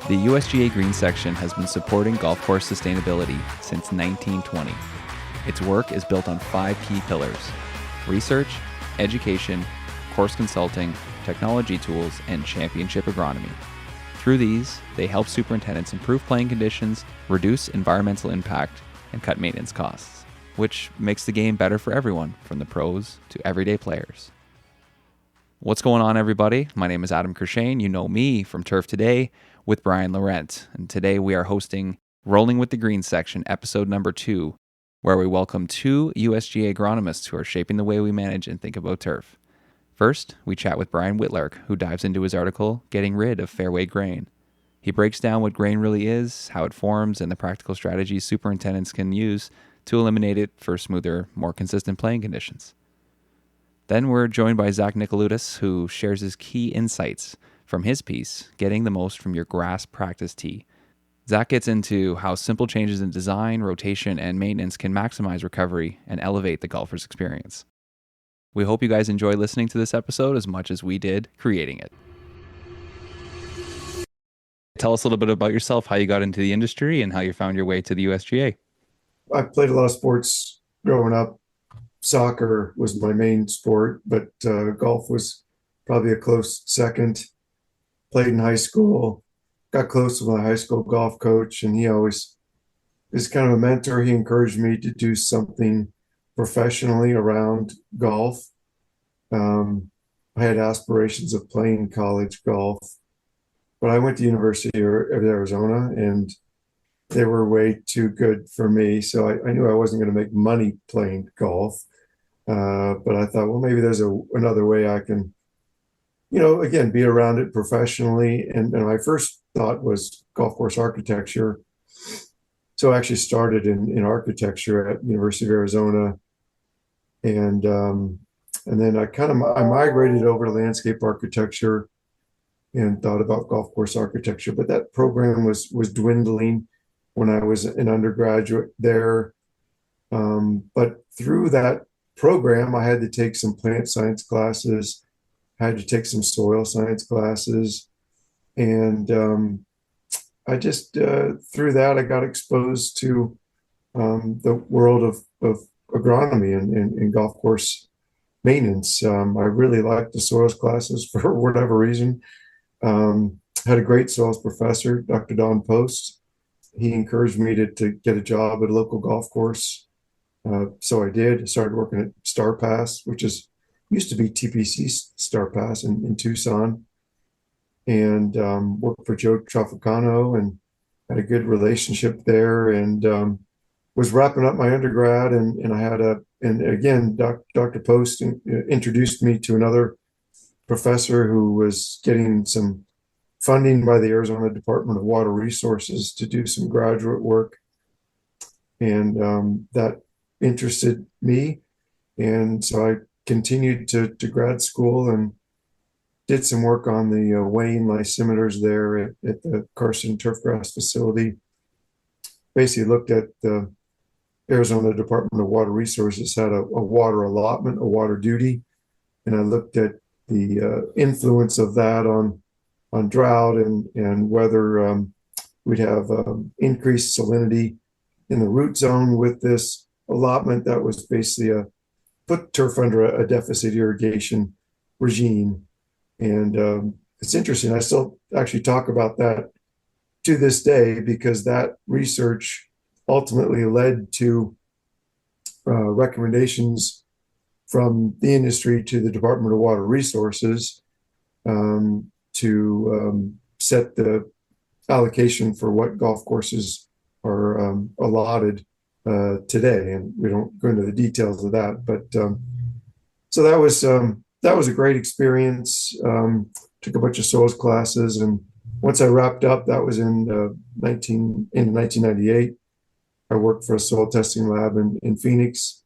The USGA Green Section has been supporting golf course sustainability since 1920. Its work is built on 5 key pillars: research, education, course consulting, technology tools, and championship agronomy. Through these, they help superintendents improve playing conditions, reduce environmental impact, and cut maintenance costs, which makes the game better for everyone, from the pros to everyday players. What's going on, everybody? My name is Adam Kershane. You know me from Turf Today with Brian Laurent. And today we are hosting Rolling with the Green Section, episode number 2, where we welcome 2 USGA agronomists who are shaping the way we manage and think about turf. First, we chat with Brian Whitlark, who dives into his article, Getting Rid of Fairway Grain. He breaks down what grain really is, how it forms, and the practical strategies superintendents can use to eliminate it for smoother, more consistent playing conditions. Then we're joined by Zach Nicoludis, who shares his key insights from his piece, Getting the Most from Your Grass Practice Tee. Zach gets into how simple changes in design, rotation, and maintenance can maximize recovery and elevate the golfer's experience. We hope you guys enjoy listening to this episode as much as we did creating it. Tell us a little bit about yourself, how you got into the industry, and how you found your way to the USGA. I played a lot of sports growing up. Soccer was my main sport, but golf was probably a close second. Played in high school, got close to my high school golf coach, and he always is kind of a mentor. He encouraged me to do something professionally around golf. I had aspirations of playing college golf, but I went to University of Arizona, and they were way too good for me. So I knew I wasn't going to make money playing golf. But I thought, well, maybe there's another way I can, again, be around it professionally. And my first thought was golf course architecture. So I actually started in architecture at University of Arizona. And then I migrated over to landscape architecture and thought about golf course architecture. But that program was dwindling when I was an undergraduate there. But through that program, I had to take some plant science classes, had to take some soil science classes. And I just, through that, I got exposed to the world of agronomy and golf course maintenance. I really liked the soils classes for whatever reason. Had a great soils professor, Dr. Don Post. He encouraged me to get a job at a local golf course. So I did. I started working at Star Pass, which used to be TPC Star Pass in Tucson, and worked for Joe Trafficano and had a good relationship there, and was wrapping up my undergrad, and I had and again, Dr. Post introduced me to another professor who was getting some funding by the Arizona Department of Water Resources to do some graduate work, and that interested me. And so I continued to grad school and did some work on the weighing lysimeters there at the Carson Turfgrass facility. Basically looked at the Arizona Department of Water Resources had a water allotment, a water duty, and I looked at the influence of that on drought and whether we'd have increased salinity in the root zone with this allotment that was basically put turf under a deficit irrigation regime. And it's interesting. I still actually talk about that to this day because that research ultimately led to recommendations from the industry to the Department of Water Resources to set the allocation for what golf courses are allotted today. And we don't go into the details of that, but so that was a great experience. Took a bunch of soils classes, and once I wrapped up, that was in 1998. I worked for a soil testing lab in Phoenix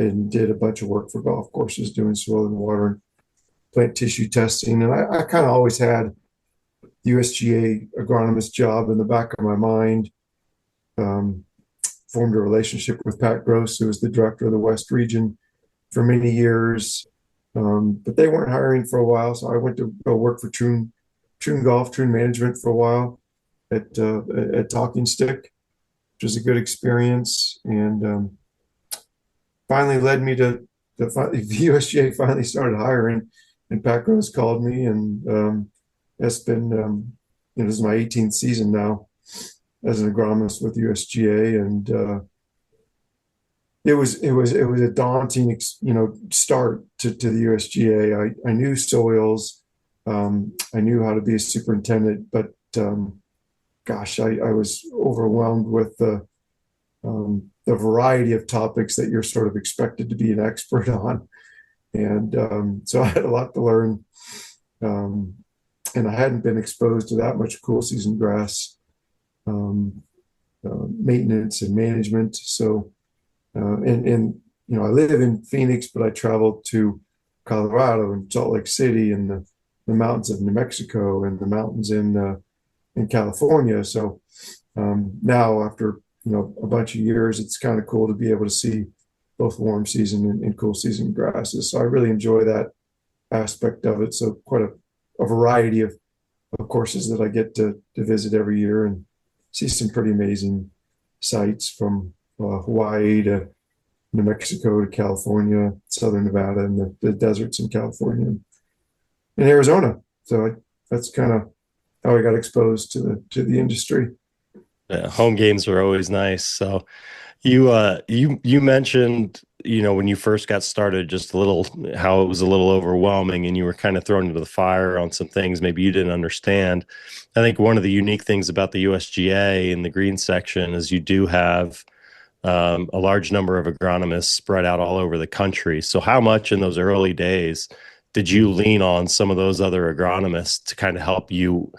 and did a bunch of work for golf courses doing soil and water and plant tissue testing. And I kind of always had the USGA agronomist job in the back of my mind. Formed a relationship with Pat Gross, who was the director of the West region for many years. But they weren't hiring for a while, so I went to go work for Troon Management for a while. at Talking Stick, which was a good experience, and finally led me to the USGA finally started hiring, and Pat Rose called me, and that's been this is my 18th season now as an agronomist with USGA, and it was a daunting start to the USGA. I knew soils, I knew how to be a superintendent, but gosh, I was overwhelmed with the variety of topics that you're sort of expected to be an expert on, and so I had a lot to learn, and I hadn't been exposed to that much cool season grass maintenance and management. So. And I live in Phoenix, but I travel to Colorado and Salt Lake City and the mountains of New Mexico and the mountains in California. So now, after a bunch of years, it's kind of cool to be able to see both warm season and cool season grasses. So I really enjoy that aspect of it. So quite a variety of courses that I get to visit every year and see some pretty amazing sites from Hawaii to New Mexico to California, Southern Nevada, and the deserts in California and Arizona. So that's kind of how I got exposed to the industry. Yeah, home games are always nice. So you mentioned, when you first got started, just a little how it was a little overwhelming and you were kind of thrown into the fire on some things maybe you didn't understand. I think one of the unique things about the USGA in the Green Section is you do have a large number of agronomists spread out all over the country. So how much in those early days did you lean on some of those other agronomists to kind of help you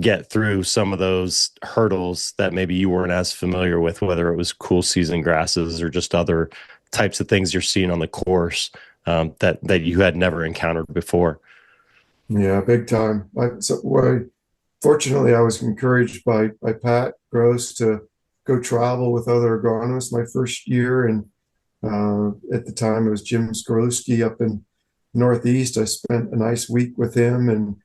get through some of those hurdles that maybe you weren't as familiar with, whether it was cool season grasses or just other types of things you're seeing on the course that you had never encountered before? Yeah, big time. Fortunately, I was encouraged by Pat Gross to go travel with other agronomists my first year, and at the time it was Jim Skorlowski up in Northeast. I spent a nice week with him, and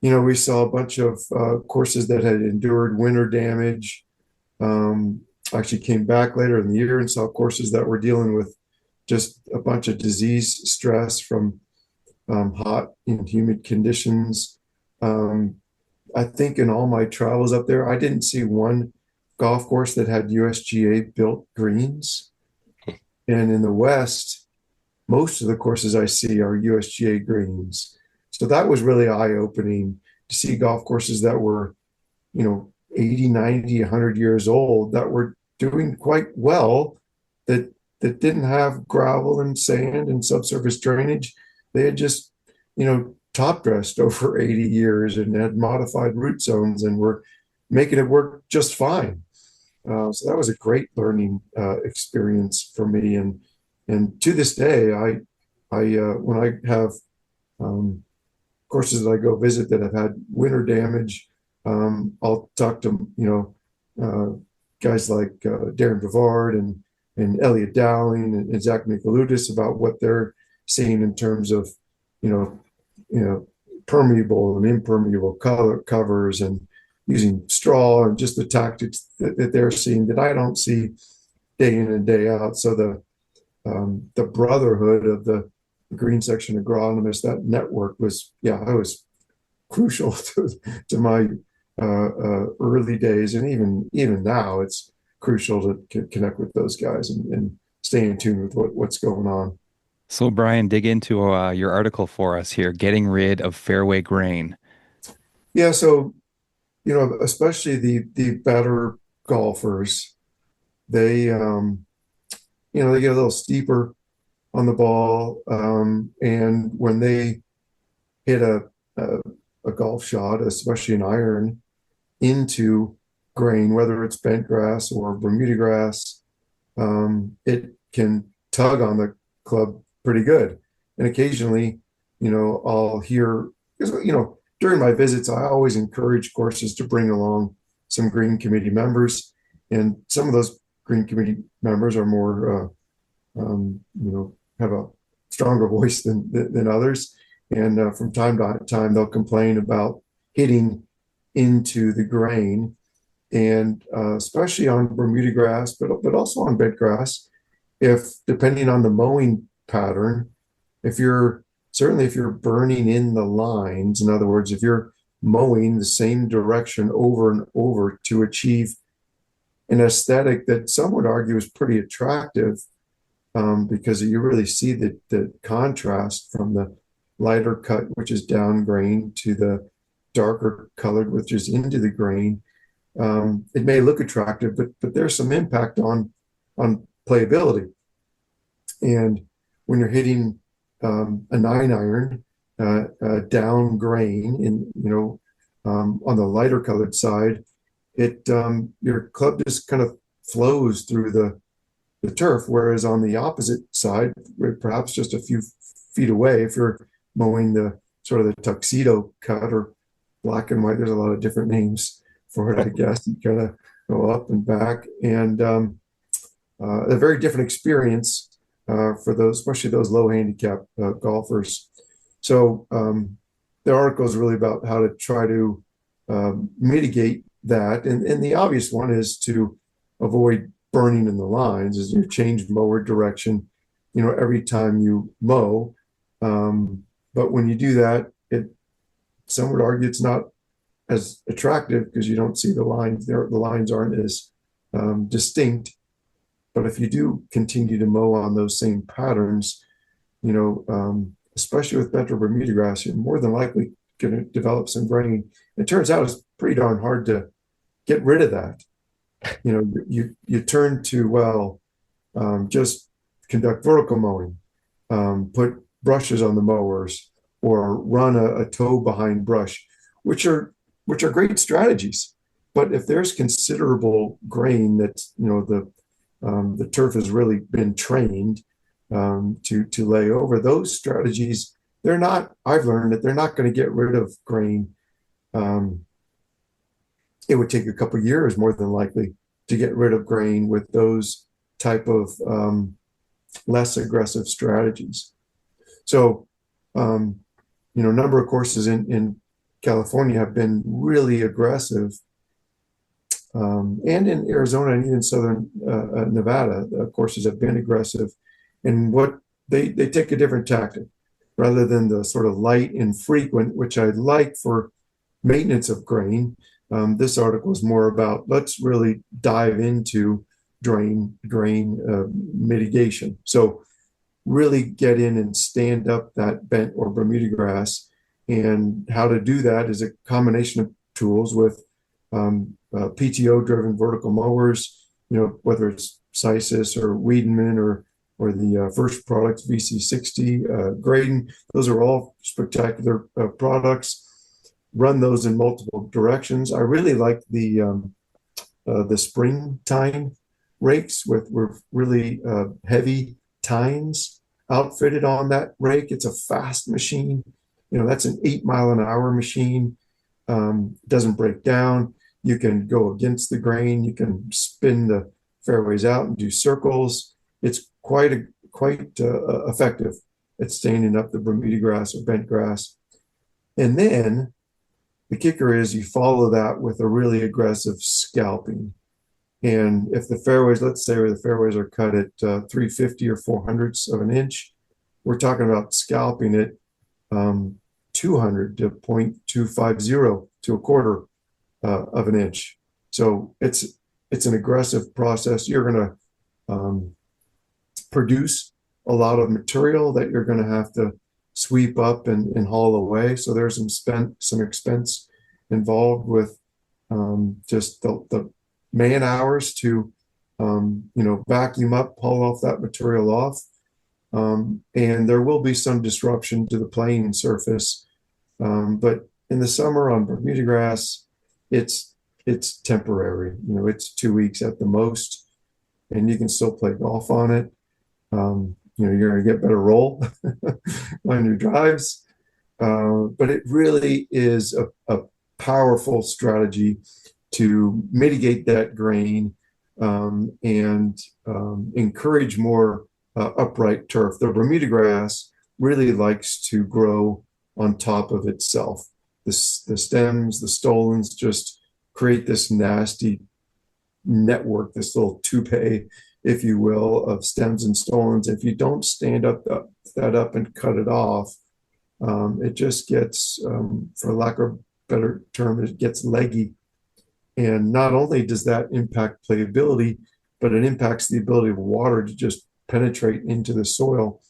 we saw a bunch of courses that had endured winter damage. Actually came back later in the year and saw courses that were dealing with just a bunch of disease stress from hot and humid conditions. I think in all my travels up there, I didn't see one golf course that had USGA built greens. And in the West, most of the courses I see are USGA greens. So that was really eye-opening to see golf courses that were, 80, 90, 100 years old that were doing quite well, that didn't have gravel and sand and subsurface drainage. They had just, top dressed over 80 years and had modified root zones and were making it work just fine. So that was a great learning experience for me, and to this day, I when I have courses that I go visit that have had winter damage, I'll talk to guys like Darren Brevard and Elliot Dowling and Zach Nicoludis about what they're seeing in terms of permeable and impermeable covers and using straw and just the tactics that they're seeing that I don't see day in and day out. So the brotherhood of the Green Section agronomists, that network was crucial to my early days, and even now it's crucial to connect with those guys and stay in tune with what's going on. So, Brian, dig into your article for us here, Getting Rid of Fairway Grain. Yeah, so especially the better golfers, they they get a little steeper on the ball, and when they hit a golf shot, especially an iron, into grain, whether it's bent grass or Bermuda grass, it can tug on the club pretty good. And occasionally, I'll hear, during my visits, I always encourage courses to bring along some green committee members. And some of those green committee members are more, have a stronger voice than others. And from time to time, they'll complain about hitting into the grain. And especially on Bermuda grass, but also on bent grass, if depending on the mowing pattern, if you're burning in the lines, in other words, if you're mowing the same direction over and over to achieve an aesthetic that some would argue is pretty attractive, because you really see the contrast from the lighter cut, which is down grain, to the darker colored, which is into the grain. It may look attractive, but there's some impact on playability. And when you're hitting a 9-iron down grain on the lighter colored side, your club just kind of flows through the turf, whereas on the opposite side, perhaps just a few feet away, if you're mowing the sort of the tuxedo cut or black and white, there's a lot of different names for it, I guess. You kind of go up and back, and a very different experience for those, especially those low handicap golfers. So the article is really about how to try to mitigate that, and the obvious one is to avoid burning in the lines, as you change mower direction, every time you mow. But when you do that, some would argue it's not as attractive because you don't see the lines there. The lines aren't as distinct. But if you do continue to mow on those same patterns, especially with bent or Bermuda grass, you're more than likely going to develop some grain. It turns out it's pretty darn hard to get rid of that. You turn to, just conduct vertical mowing, put brushes on the mowers, or run a toe behind brush, which are great strategies. But if there's considerable grain that's, the turf has really been trained to lay over, those strategies, I've learned that they're not going to get rid of grain. It would take a couple of years, more than likely, to get rid of grain with those type of less aggressive strategies. So, a number of courses in California have been really aggressive, and in Arizona and even southern Nevada, courses have been aggressive. And what they take a different tactic, rather than the sort of light and frequent, which I like for maintenance of grain. This article is more about, let's really dive into grain mitigation. So really get in and stand up that bent or Bermuda grass. And how to do that is a combination of tools with PTO-driven vertical mowers, whether it's Sysis or Wiedemann or the First Products VC60, Graydon. Those are all spectacular products. Run those in multiple directions. I really like the springtime rakes with really heavy tines outfitted on that rake. It's a fast machine. That's an 8-mile-an-hour machine. Doesn't break down. You can go against the grain. You can spin the fairways out and do circles. It's quite effective at standing up the Bermuda grass or bent grass. And then the kicker is you follow that with a really aggressive scalping. And if the fairways, let's say the fairways are cut at 350 or 400ths of an inch, we're talking about scalping it 200 to 0.250 to a quarter of an inch. So it's an aggressive process. You're going to produce a lot of material that you're going to have to sweep up and haul away. So there's some expense involved with just the man hours to vacuum up, haul off that material off. And there will be some disruption to the playing surface. But in the summer on Bermuda grass, it's temporary. It's 2 weeks at the most, and you can still play golf on it. You're going to get better roll on your drives. But it really is a powerful strategy to mitigate that grain and encourage more upright turf. The Bermuda grass really likes to grow on top of itself. the stems, the stolons just create this nasty network, this little toupee, if you will, of stems and stolons. If you don't stand that up and cut it off, it just gets, for lack of a better term, it gets leggy. And not only does that impact playability, but it impacts the ability of water to just penetrate into the soil,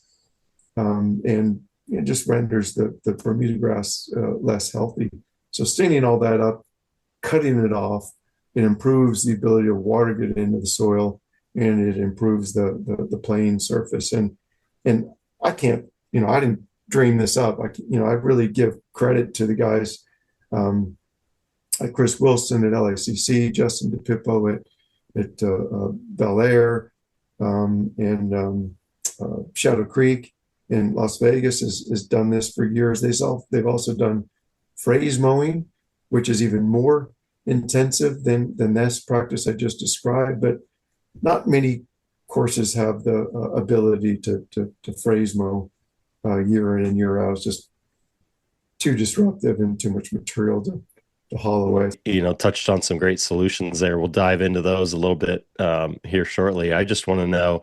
and it just renders the Bermuda grass less healthy. So standing all that up, cutting it off, it improves the ability of water to get into the soil, and it improves the playing surface. And I can't, I didn't dream this up. I really give credit to the guys, like Chris Wilson at LACC, Justin DePippo at Bel Air, and Shadow Creek in Las Vegas has done this for years. They've also done phrase mowing, which is even more intensive than this practice I just described, but not many courses have the ability to phrase mow year in and year out. It's just too disruptive and too much material to haul away. Touched on some great solutions there. We'll dive into those a little bit here shortly. I just want to know,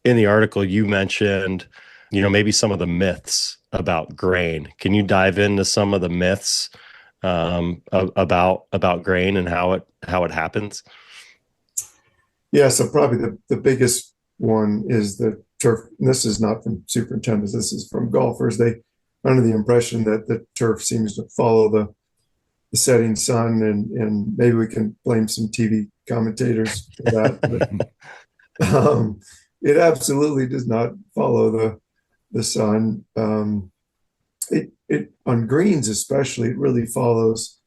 in the article you mentioned, maybe some of the myths about grain. Can you dive into some of the myths about grain and how it happens? Yeah, so probably the biggest one is the turf. And this is not from superintendents, this is from golfers. They are under the impression that the turf seems to follow the setting sun, and maybe we can blame some TV commentators for that. But, it absolutely does not follow the sun. It on greens especially, it really follows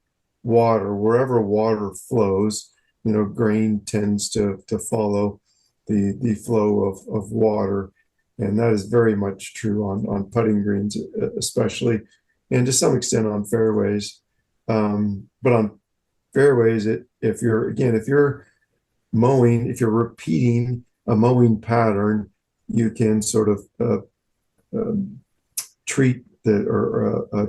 water. Wherever water flows, grain tends to follow the flow of water, and that is very much true on putting greens, especially, and to some extent on fairways. But on fairways, if you're mowing, if you're repeating a mowing pattern, you can sort of treat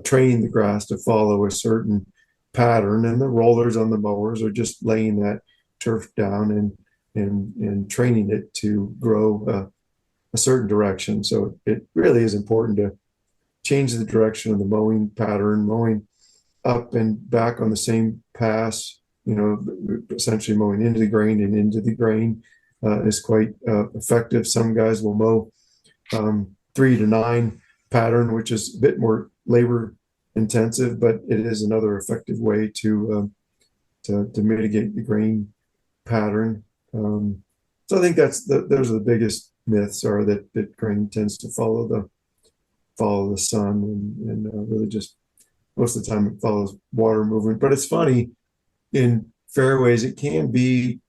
train the grass to follow a certain pattern, and the rollers on the mowers are just laying that turf down and training it to grow a certain direction. So it really is important to change the direction of the mowing pattern, mowing up and back on the same pass, essentially mowing into the grain and into the grain is quite effective. Some guys will mow 3 to 9 pattern, which is a bit more labor intensive, but it is another effective way to mitigate the grain pattern. So I think those are the biggest myths, are that grain tends to follow the sun, and really just most of the time it follows water movement. But it's funny, in fairways it can be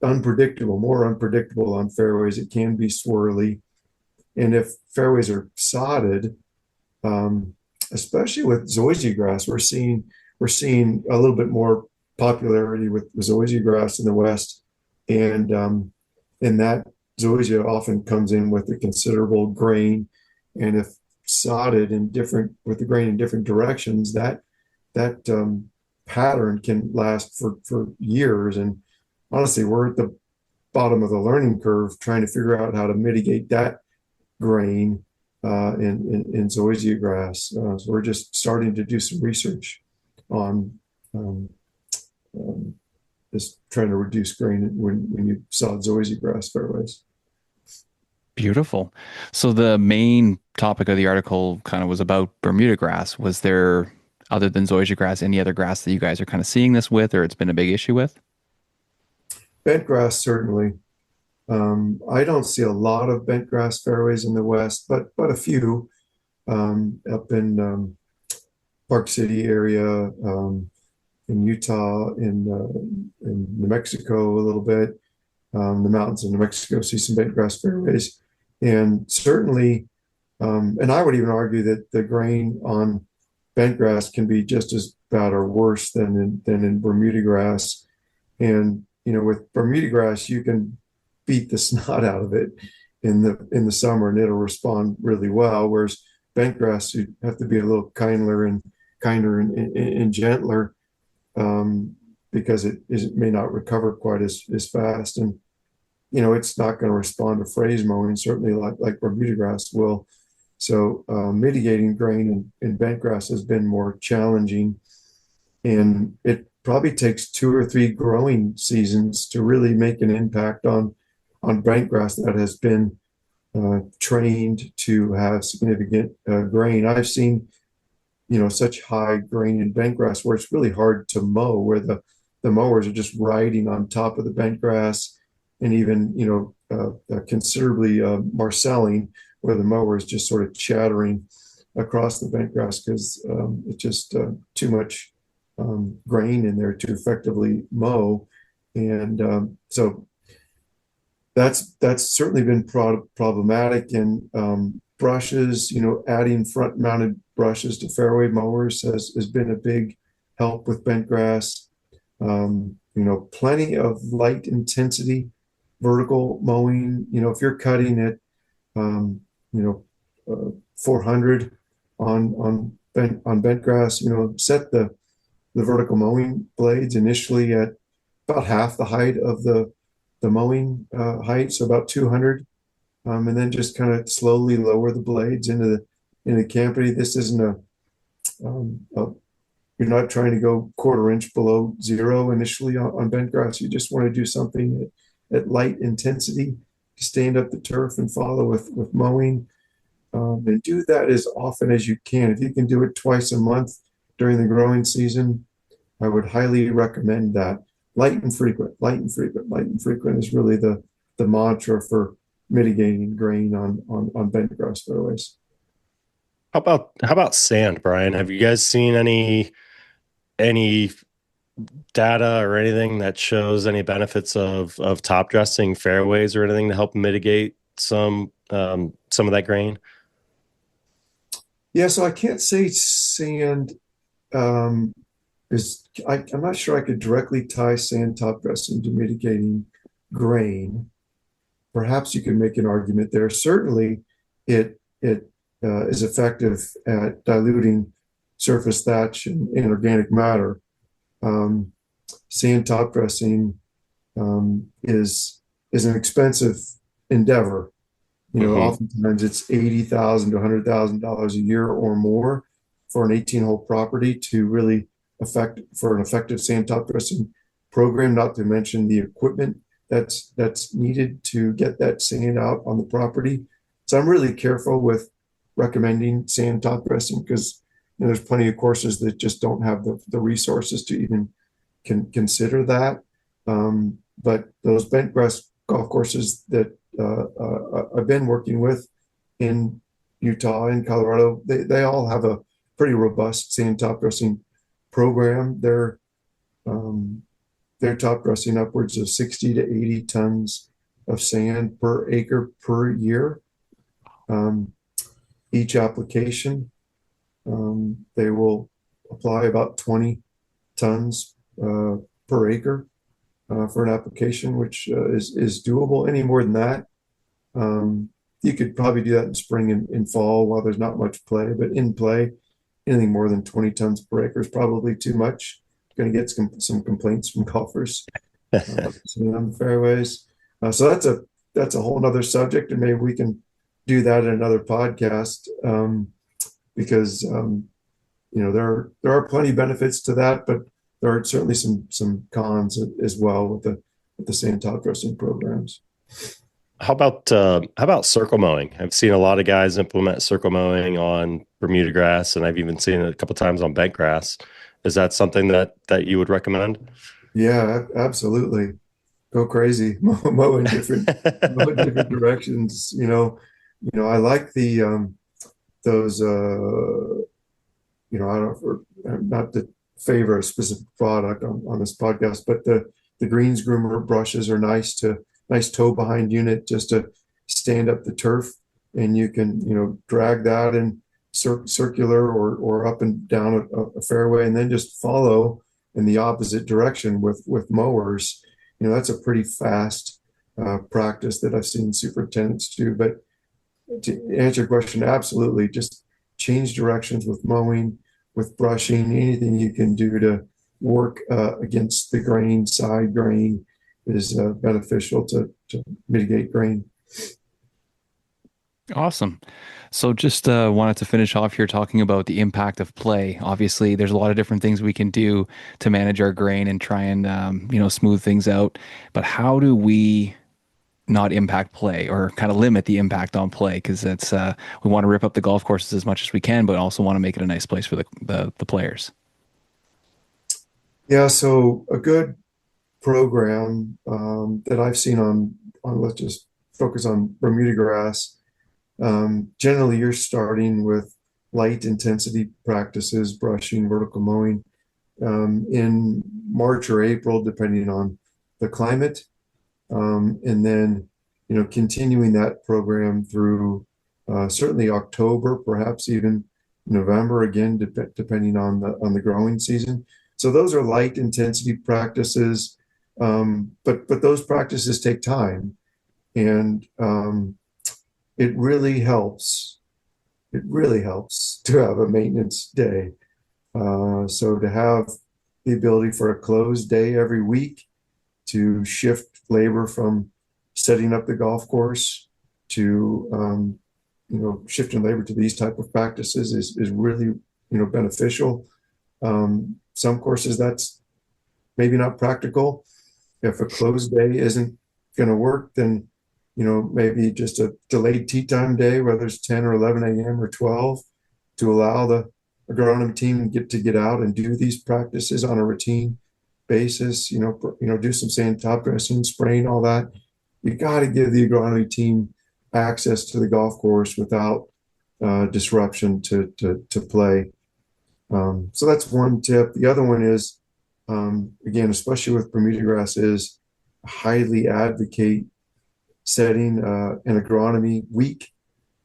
unpredictable, more unpredictable on fairways. It can be swirly, and if fairways are sodded, especially with zoysia grass, we're seeing a little bit more popularity with zoysia grass in the West, and that zoysia often comes in with a considerable grain, and if sodded with the grain in different directions, that pattern can last for years. And honestly, we're at the bottom of the learning curve trying to figure out how to mitigate that grain in zoysia grass. So we're just starting to do some research on just trying to reduce grain when you sod zoysia grass fairways. Beautiful. So the main topic of the article kind of was about Bermuda grass. Was there, other than zoysia grass, any other grass that you guys are kind of seeing this with, or it's been a big issue with? Bent grass, certainly. I don't see a lot of bent grass fairways in the West, but a few up in Park City area, in Utah, in New Mexico a little bit. The mountains of New Mexico see some bent grass fairways, and certainly, and I would even argue that the grain on bent grass can be just as bad or worse than in Bermuda grass. And with Bermuda grass, you can beat the snot out of it in the summer, and it'll respond really well. Whereas bent grass, you have to be a little kinder and kinder and gentler, because it may not recover quite as fast. And, it's not going to respond to phrase mowing, certainly like Bermuda grass will. So mitigating grain in bent grass has been more challenging. And it probably takes 2 or 3 growing seasons to really make an impact on bent grass that has been trained to have significant grain. I've seen, such high grain in bent grass where it's really hard to mow, where the mowers are just riding on top of the bent grass, and even, considerably marcelling, where the mower is just sort of chattering across the bent grass because it's just too much grain in there to effectively mow. And so that's certainly been problematic. And brushes, adding front mounted brushes to fairway mowers has been a big help with bent grass. Plenty of light intensity vertical mowing. If you're cutting at 400 on bent grass, set the vertical mowing blades initially at about half the height of the mowing height, so about 200, and then just kind of slowly lower the blades into the canopy. This isn't you're not trying to go 1/4 inch below zero initially on bent grass. You just want to do something at light intensity to stand up the turf and follow with mowing, and do that as often as you can. If you can do it twice a month during the growing season, I would highly recommend that. Light and frequent is really the mantra for mitigating grain on bent grass fairways. How about sand, Brian? Have you guys seen any data or anything that shows any benefits of top dressing fairways or anything to help mitigate some of that grain? Yeah, so I can't say sand is. I'm not sure I could directly tie sand top dressing to mitigating grain. Perhaps you could make an argument there. Certainly, it is effective at diluting surface thatch and organic matter. Sand top dressing is an expensive endeavor. Oftentimes it's $80,000 to $100,000 a year or more for an 18-hole property to really for an effective sand top dressing program. Not to mention the equipment that's needed to get that sand out on the property. So I'm really careful with recommending sand top dressing because there's plenty of courses that just don't have the resources to even consider that. But those bent grass golf courses that I've been working with in Utah and Colorado, they all have a pretty robust sand top dressing program. They're top dressing upwards of 60 to 80 tons of sand per acre per year. Each application, they will apply about 20 tons per acre for an application, which is doable. Any more than that, you could probably do that in spring and fall while there's not much play. But in play, anything more than 20 tons per acre is probably too much. Going to get some complaints from golfers on the fairways. So that's a whole nother subject, and maybe we can do that in another podcast, because there are plenty of benefits to that, but there are certainly some cons as well with the sand top dressing programs. How about circle mowing? I've seen a lot of guys implement circle mowing on Bermuda grass, and I've even seen it a couple times on bent grass. Is that something that you would recommend? Yeah, absolutely. Go crazy, mow in different directions. I like those. I don't, not to favor a specific product on this podcast, but the greens groomer brushes are nice toe behind unit just to stand up the turf, and you can drag that in circular or up and down a fairway, and then just follow in the opposite direction with mowers. That's a pretty fast practice that I've seen superintendents do. But to answer your question, absolutely, just change directions with mowing. with brushing, anything you can do to work against the grain, side grain, is beneficial to mitigate grain. Awesome. So just wanted to finish off here talking about the impact of play. Obviously, there's a lot of different things we can do to manage our grain and try and smooth things out. But how do we not impact play or kind of limit the impact on play? Because that's we want to rip up the golf courses as much as we can, but also want to make it a nice place for the players. Yeah, so a good program that I've seen on let's just focus on Bermuda grass. Generally, you're starting with light intensity practices, brushing, vertical mowing, in March or April, depending on the climate. And then, continuing that program through certainly October, perhaps even November, again, depending on the growing season. So those are light intensity practices, but those practices take time, and it really helps. It really helps to have a maintenance day. So to have the ability for a closed day every week, to shift labor from setting up the golf course to shifting labor to these type of practices is really beneficial. Some courses that's maybe not practical. If a closed day isn't going to work, then maybe just a delayed tee time day, whether it's 10 or 11 a.m. or 12, to allow the agronomy team to get out and do these practices on a routine basis. Do some sand top dressing, spraying, all that. You got to give the agronomy team access to the golf course without disruption to play. So that's one tip. The other one is, again, especially with Bermuda grass, is highly advocate setting an agronomy week,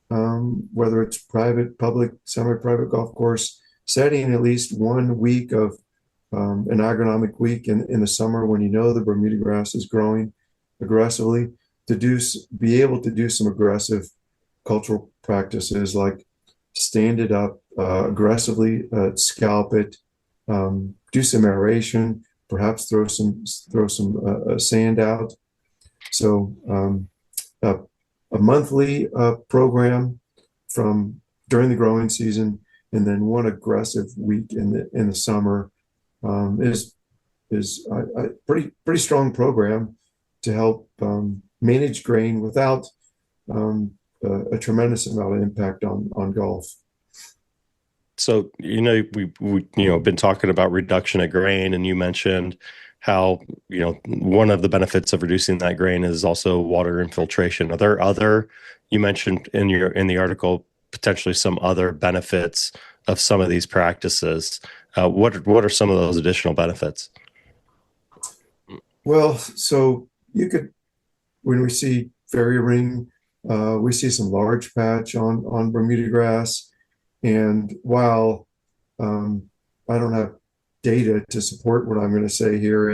whether it's private, public, semi-private golf course, setting at least 1 week of an agronomic week in the summer when the Bermuda grass is growing aggressively, to be able to do some aggressive cultural practices like stand it up aggressively, scalp it, do some aeration, perhaps throw some sand out. So a monthly program from during the growing season, and then one aggressive week in the summer is a pretty strong program to help manage grain without a tremendous amount of impact on golf. So, we been talking about reduction of grain, and you mentioned how, one of the benefits of reducing that grain is also water infiltration. Are there other, you mentioned in the article, potentially some other benefits of some of these practices? What are some of those additional benefits? Well, so when we see fairy ring, we see some large patch on Bermuda grass. And while I don't have data to support what I'm going to say here,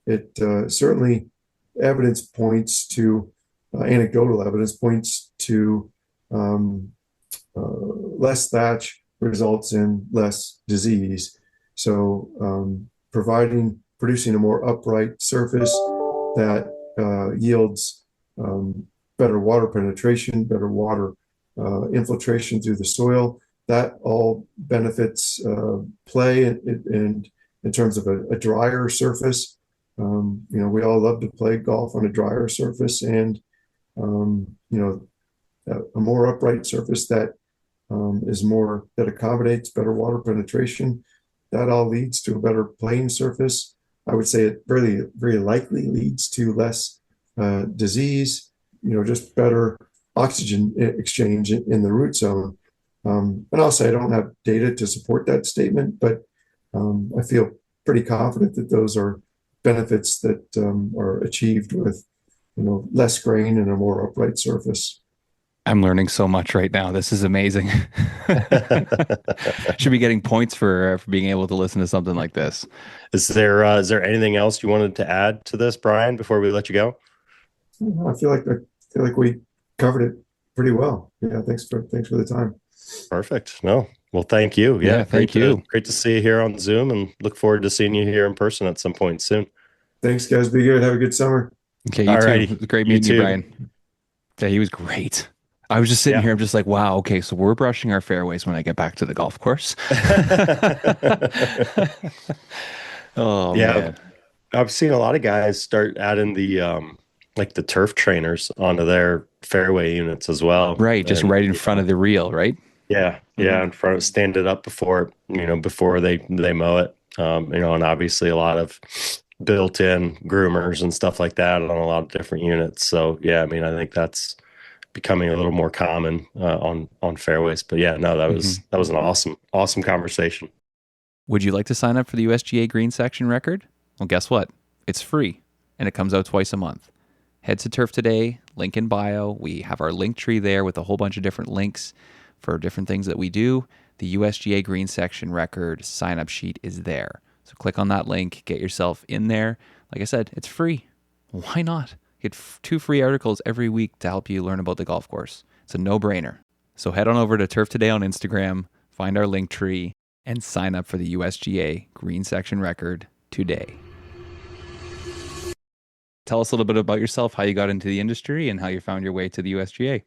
it certainly anecdotal evidence points to less thatch results in less disease. So producing a more upright surface that yields better water penetration, better water infiltration through the soil, that all benefits play and in terms of a drier surface. We all love to play golf on a drier surface, and a more upright surface that accommodates better water penetration. That all leads to a better playing surface. I would say it very, very likely leads to less disease, just better oxygen exchange in the root zone. And I'll say I don't have data to support that statement, but I feel pretty confident that those are benefits that are achieved with less grain and a more upright surface. I'm learning so much right now. This is amazing. Should be getting points for being able to listen to something like this. Is there anything else you wanted to add to this, Brian, before we let you go? I feel like we covered it pretty well. Yeah, thanks for the time. Perfect. No, Well, thank you. Yeah, Yeah, thank you. great to see you here on Zoom, and look forward to seeing you here in person at some point soon. Thanks, guys. Be good. Have a good summer. Okay, you All too. righty. It was great You meeting you, too. Brian. Yeah, he was great. I was just sitting Yeah. here. I'm just like, wow. Okay, so we're brushing our fairways when I get back to the golf course. Oh Yeah, man. I've seen a lot of guys start adding the like the turf trainers onto their fairway units as well. Right, just And right in front of the reel, right? yeah, in front of stand it up before, before they mow it. And obviously a lot of built-in groomers and stuff like that on a lot of different units. So yeah, I mean, I think that's becoming a little more common on fairways. But yeah, no, Mhm. that was an awesome conversation. Would you like to sign up for the USGA Green Section record? Well, guess what? It's free and it comes out twice a month. Head to Turf Today, link in bio. We have our link tree there with a whole bunch of different links for different things that we do. The USGA Green Section record sign up sheet is there. So click on that link, get yourself in there. Like I said, it's free. Why not? Get 2 free articles every week to help you learn about the golf course. It's a no brainer. So head on over to Turf Today on Instagram, find our link tree, and sign up for the USGA Green Section record today. Tell us a little bit about yourself, how you got into the industry, and how you found your way to the USGA.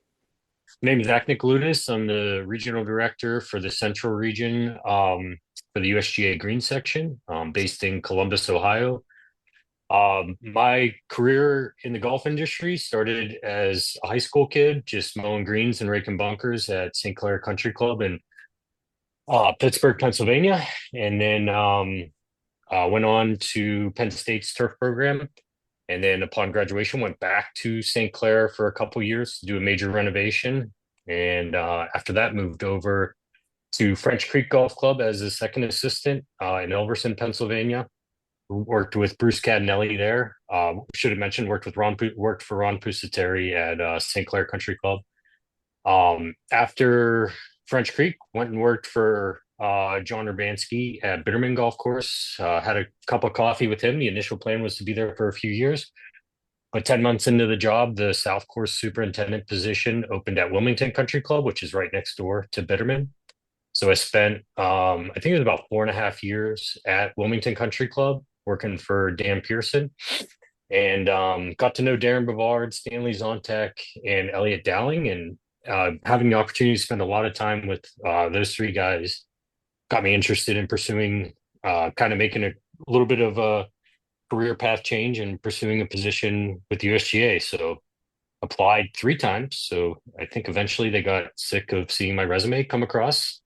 My name is Zach Nicoludis. I'm the regional director for the Central region for the USGA Green Section, based in Columbus, Ohio. My career in the golf industry started as a high school kid, just mowing greens and raking bunkers at St. Clair Country Club in Pittsburgh, Pennsylvania, and then went on to Penn State's turf program. And then upon graduation, went back to St. Clair for a couple years to do a major renovation. And after that, moved over to French Creek Golf Club as a second assistant in Elverson, Pennsylvania. Worked with Bruce Cadnelli there. Should have mentioned worked for Ron Pusateri at St. Clair Country Club. After French Creek, went and worked for John Urbanski at Bitterman Golf Course. Had a cup of coffee with him. The initial plan was to be there for a few years. But 10 months into the job, the South Course superintendent position opened at Wilmington Country Club, which is right next door to Bitterman. So I spent, I think it was about 4.5 years at Wilmington Country Club working for Dan Pearson, and got to know Darren Bavard, Stanley Zontek, and Elliot Dowling. And having the opportunity to spend a lot of time with those three guys got me interested in pursuing, kind of making a little bit of a career path change and pursuing a position with the USGA. So applied 3 times. So I think eventually they got sick of seeing my resume come across,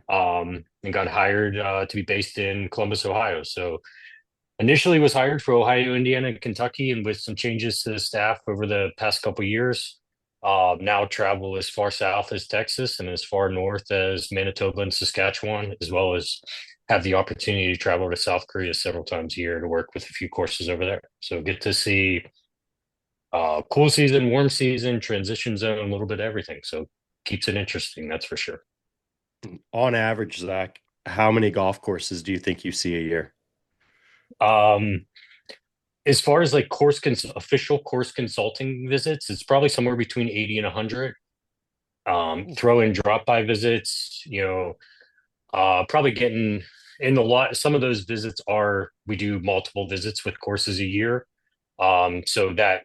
and got hired to be based in Columbus, Ohio. So initially was hired for Ohio, Indiana, and Kentucky, and with some changes to the staff over the past couple of years, now travel as far south as Texas and as far north as Manitoba and Saskatchewan, as well as have the opportunity to travel to South Korea several times a year to work with a few courses over there. So get to see cool season, warm season, transition zone, a little bit of everything. So keeps it interesting, that's for sure. On average, Zach, how many golf courses do you think you see a year? As far as like official course consulting visits, it's probably somewhere between 80 and 100. Throw in drop by visits, probably getting in the lot. Some of those visits we do multiple visits with courses a year. So that,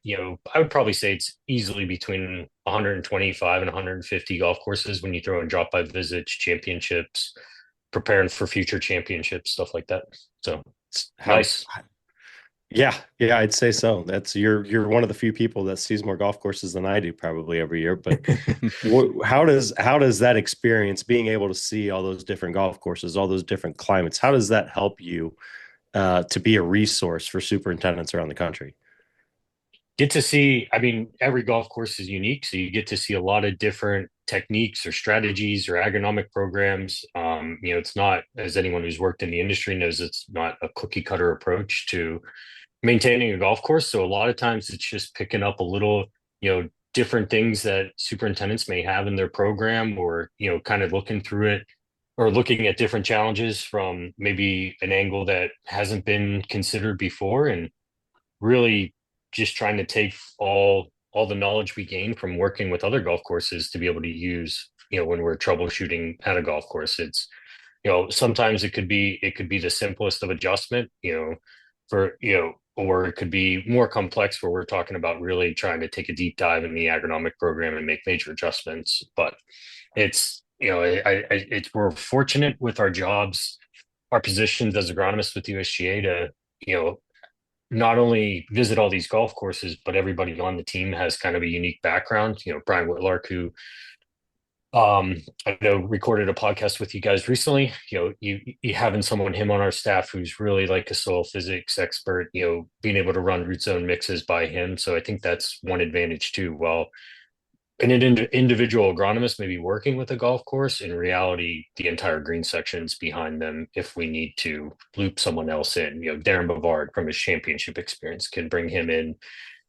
I would probably say it's easily between 125 and 150 golf courses when you throw in drop by visits, championships, preparing for future championships, stuff like that. So it's nice. Yeah, I'd say so. You're one of the few people that sees more golf courses than I do probably every year. But how does that experience, being able to see all those different golf courses, all those different climates, how does that help you to be a resource for superintendents around the country? Get to see, I mean, every golf course is unique, so you get to see a lot of different techniques or strategies or agronomic programs. It's not, as anyone who's worked in the industry knows, it's not a cookie cutter approach to maintaining a golf course. So a lot of times it's just picking up a little, different things that superintendents may have in their program, or, kind of looking through it or looking at different challenges from maybe an angle that hasn't been considered before, and really just trying to take all the knowledge we gain from working with other golf courses to be able to use, when we're troubleshooting at a golf course. It's, sometimes it could be the simplest of adjustment, or it could be more complex where we're talking about really trying to take a deep dive in the agronomic program and make major adjustments. But it's, we're fortunate with our jobs, our positions as agronomists with USGA to, not only visit all these golf courses, but everybody on the team has kind of a unique background. Brian Whitlark, who I know recorded a podcast with you guys recently. You having him on our staff who's really like a soil physics expert, being able to run root zone mixes by him. So I think that's one advantage too. Well, an individual agronomist may be working with a golf course. In reality, the entire green section's behind them. If we need to loop someone else in, Darren Bavard from his championship experience can bring him in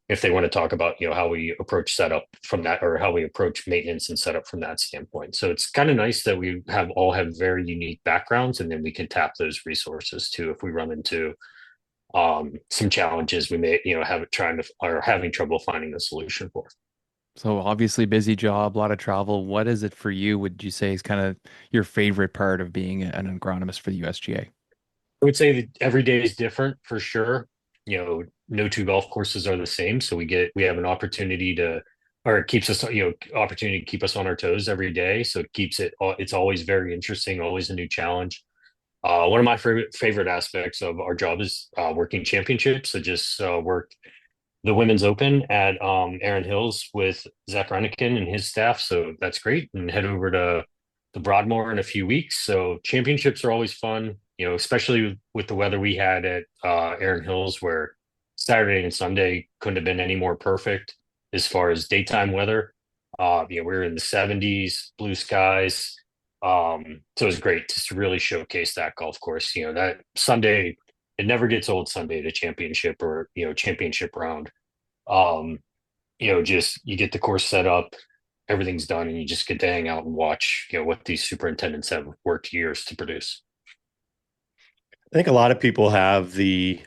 if they want to talk about, how we approach setup from that, or how we approach maintenance and setup from that standpoint. So it's kind of nice that we all have very unique backgrounds, and then we can tap those resources too if we run into some challenges we may, having trouble finding a solution for. So obviously busy job, a lot of travel. What is it for you? Would you say is kind of your favorite part of being an agronomist for the USGA? I would say that every day is different for sure. No two golf courses are the same. So we have an opportunity to, or it keeps us, opportunity to keep us on our toes every day. So it's always very interesting, always a new challenge. One of my favorite aspects of our job is working championships. So just worked the Women's Open at Erin Hills with Zach Nicoludis and his staff. So that's great. And head over to the Broadmoor in a few weeks. So championships are always fun, especially with the weather we had at Erin Hills, where Saturday and Sunday couldn't have been any more perfect as far as daytime weather. We were in the 70s, blue skies. So it was great to really showcase that golf course. That Sunday, it never gets old Sunday to championship or, championship round. Just you get the course set up, everything's done, and you just get to hang out and watch, what these superintendents have worked years to produce. I think a lot of people have the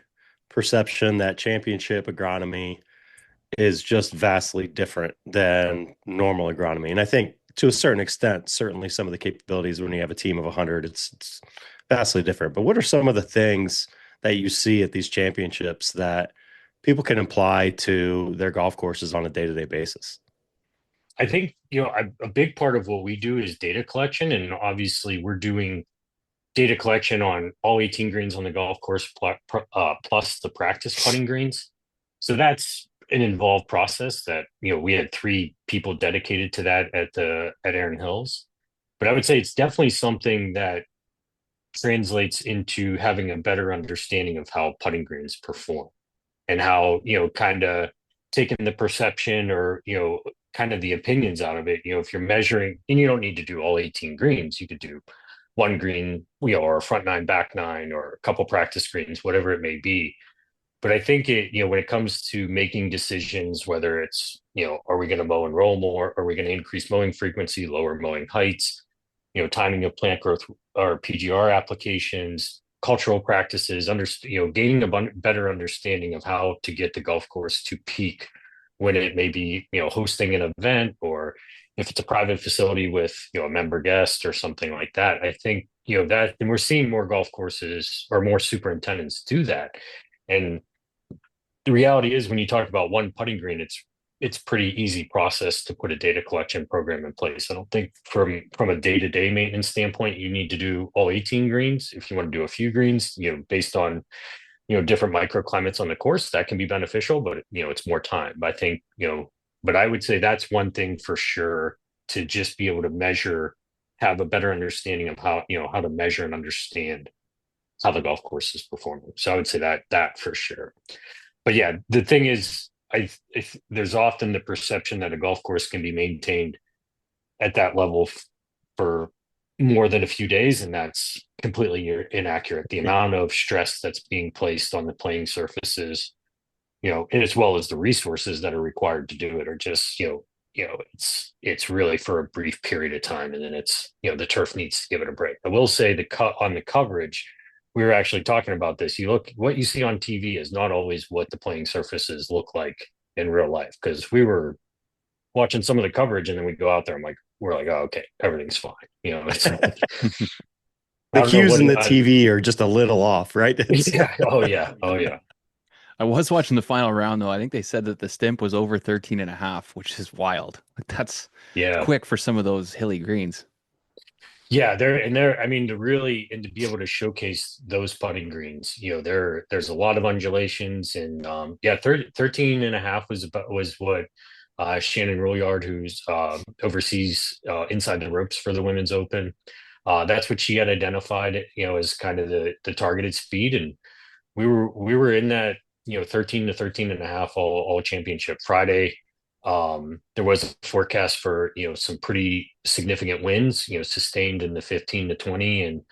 perception that championship agronomy is just vastly different than normal agronomy. And I think to a certain extent, certainly some of the capabilities when you have a team of 100, it's vastly different. But what are some of the things that you see at these championships that people can apply to their golf courses on a day-to-day basis? I think, a big part of what we do is data collection. And obviously we're doing data collection on all 18 greens on the golf course, plus the practice putting greens. So that's an involved process that, we had 3 people dedicated to that at Erin Hills. But I would say it's definitely something that translates into having a better understanding of how putting greens perform, and how, kind of taking the perception or, kind of the opinions out of it. If you're measuring, and you don't need to do all 18 greens, you could do one green, or a front 9, back 9, or a couple practice greens, whatever it may be. But I think when it comes to making decisions, whether it's, are we going to mow and roll more? Are we going to increase mowing frequency, lower mowing heights, timing of plant growth or PGR applications, cultural practices, gaining a better understanding of how to get the golf course to peak when it may be, hosting an event, or if it's a private facility with, a member guest or something like that. I think, that, and we're seeing more golf courses or more superintendents do that. And the reality is, when you talk about one putting green, it's pretty easy process to put a data collection program in place. I don't think from a day-to-day maintenance standpoint, you need to do all 18 greens. If you want to do a few greens, based on, different microclimates on the course, that can be beneficial, but it's more time. But I think, but I would say that's one thing for sure, to just be able to measure, have a better understanding of how, how to measure and understand how the golf course is performing. So I would say that for sure. But yeah, the thing is, there's often the perception that a golf course can be maintained at that level for more than a few days, and that's completely inaccurate. The amount of stress that's being placed on the playing surfaces, and as well as the resources that are required to do it, are just, it's really for a brief period of time, and then it's, the turf needs to give it a break. I will say on the coverage, we were actually talking about this. What you see on TV is not always what the playing surfaces look like in real life, because we were watching some of the coverage, and then we go out there, I'm like, we're like, oh, okay, everything's fine. It's I The don't know cues what in the TV are just a little off, right? yeah, oh yeah, oh yeah. I was watching the final round though. I think they said that the stimp was over 13 and a half, which is wild. Like that's Yeah. quick for some of those hilly greens. Yeah, I mean, to really and to be able to showcase those putting greens, there's a lot of undulations and yeah, 13 and a half was what Shannon Rouillard, who's oversees inside the ropes for the women's open. That's what she had identified, as kind of the targeted speed. And we were in that, 13 to 13 and a half all championship Friday. There was a forecast for, some pretty significant winds, sustained in the 15 to 20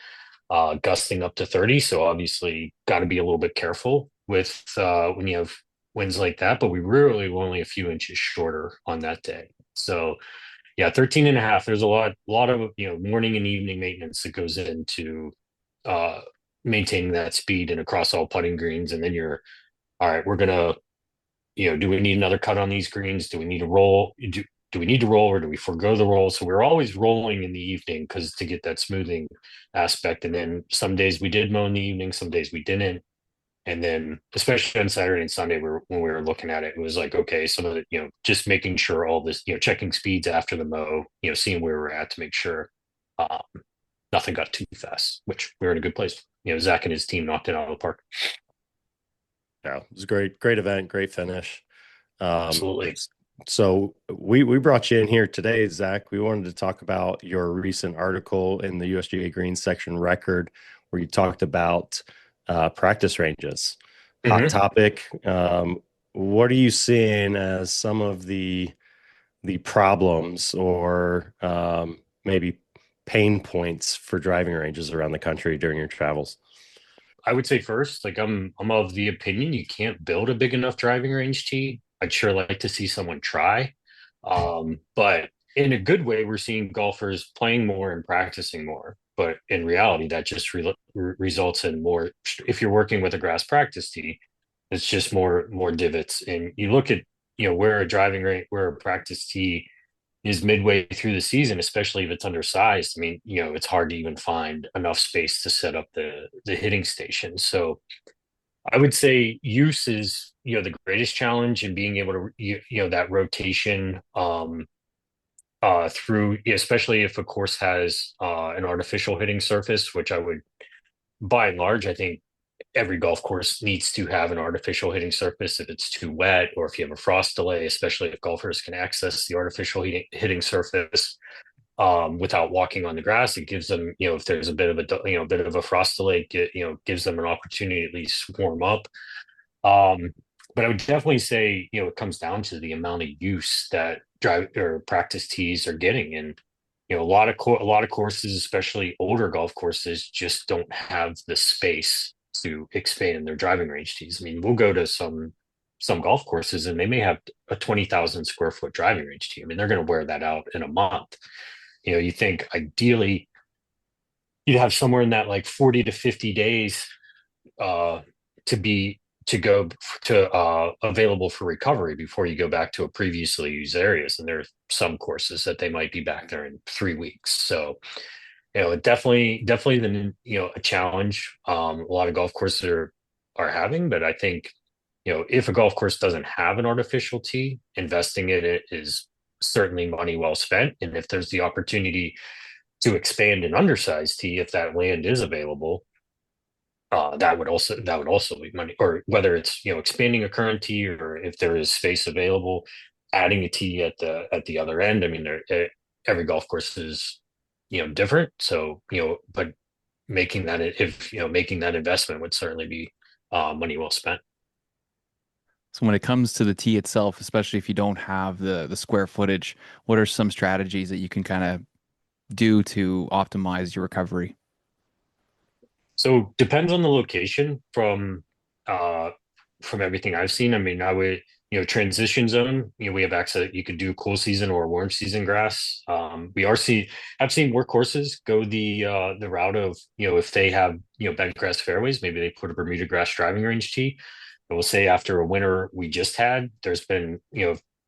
and gusting up to 30. So obviously got to be a little bit careful with when you have winds like that, but we really were only a few inches shorter on that day. So yeah, 13 and a half. There's a lot of, morning and evening maintenance that goes into uh maintaining that speed and across all putting greens. And then you're all right, we're gonna, do we need another cut on these greens? Do we need to roll? Do we need to roll or do we forego the roll? So we're always rolling in the evening because to get that smoothing aspect. And then some days we did mow in the evening, some days we didn't. And then especially on Saturday and Sunday, when we were looking at it, it was like, okay, some of it, just making sure all this, checking speeds after the mow, seeing where we're at to make sure um, nothing got too fast, which we were in a good place. Zach and his team knocked it out of the park. Yeah, it was a great event, great finish. Absolutely. So we brought you in here today, Zach. We wanted to talk about your recent article in the USGA Green Section Record, where you talked about practice ranges. Hot Mhm. topic. What are you seeing as some of the problems or maybe pain points for driving ranges around the country during your travels? I would say first, like I'm of the opinion you can't build a big enough driving range tee. I'd sure like to see someone try. But in a good way, we're seeing golfers playing more and practicing more. But in reality, that just results in more. If you're working with a grass practice tee, it's just more divots. And you look at, where a driving range, where a practice tee is midway through the season, especially if it's undersized. I mean, it's hard to even find enough space to set up the hitting station. So I would say use is, the greatest challenge in being able to, that rotation through, especially if a course has an artificial hitting surface, which I would, by and large, I think every golf course needs to have an artificial hitting surface if it's too wet or if you have a frost delay, especially if golfers can access the artificial hitting surface without walking on the grass. It gives them, if there's a bit of a frost delay, gives them an opportunity to at least warm up. But I would definitely say, it comes down to the amount of use that drive or practice tees are getting. And, a lot of courses, especially older golf courses, just don't have the space to expand their driving range tees. I mean, we'll go to some golf courses and they may have a 20,000 square foot driving range tee. I mean, they're going to wear that out in a month. You think ideally you'd have somewhere in that like 40 to 50 days uh, to go to available for recovery before you go back to a previously used areas. And there are some courses that they might be back there in 3 weeks. So, definitely the, a challenge a lot of golf courses are having. But I think, if a golf course doesn't have an artificial tee, investing in it is certainly money well spent. And if there's the opportunity to expand an undersized tee, if that land is available, that would also be money. Or whether it's, expanding a current tee or if there is space available, adding a tee at the other end. I mean, every golf course is, different. So, but making that investment would certainly be money well spent. So when it comes to the tee itself, especially if you don't have the square footage, what are some strategies that you can kind of do to optimize your recovery? So depends on the location from everything I've seen. I mean, I would, transition zone, we have access, you could do cool season or warm season grass. I've seen more courses go the route of, if they have, bent grass fairways, maybe they put a Bermuda grass driving range tee. And we'll say after a winter we just had, there's been,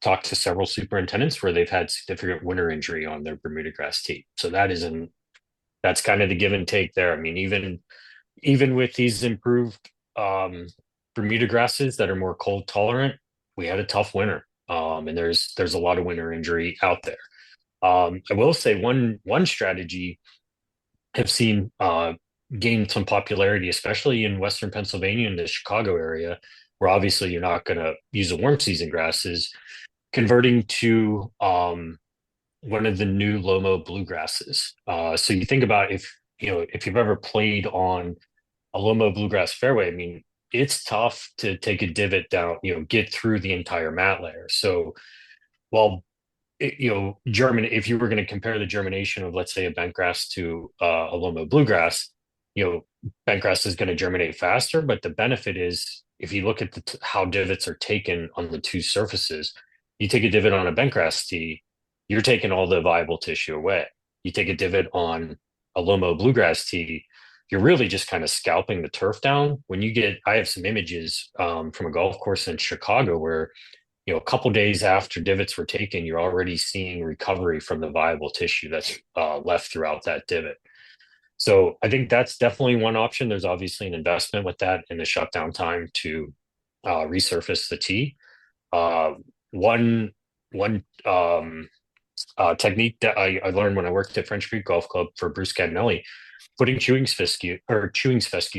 talked to several superintendents where they've had significant winter injury on their Bermuda grass tee. So that's kind of the give and take there. I mean, even with these improved Bermuda grasses that are more cold tolerant, we had a tough winter. And there's a lot of winter injury out there. I will say one strategy have seen gain some popularity, especially in Western Pennsylvania and the Chicago area, where obviously you're not going to use the warm season grasses, converting to one of the new Lomo bluegrasses. So you think about if you've ever played on a Lomo bluegrass fairway, I mean, it's tough to take a divot down, get through the entire mat layer. So while if you were going to compare the germination of, let's say, a bentgrass to a Lomo bluegrass, bentgrass is going to germinate faster. But the benefit is, if you look at how divots are taken on the two surfaces, you take a divot on a bentgrass tee, you're taking all the viable tissue away. You take a divot on a Lomo bluegrass tee, you're really just kind of scalping the turf down. I have some images from a golf course in Chicago where a couple days after divots were taken, you're already seeing recovery from the viable tissue that's left throughout that divot. So I think that's definitely one option. There's obviously an investment with that in the shutdown time to resurface the tee. One technique that I learned when I worked at French Creek Golf Club for Bruce Cagnelli, putting chewing fescue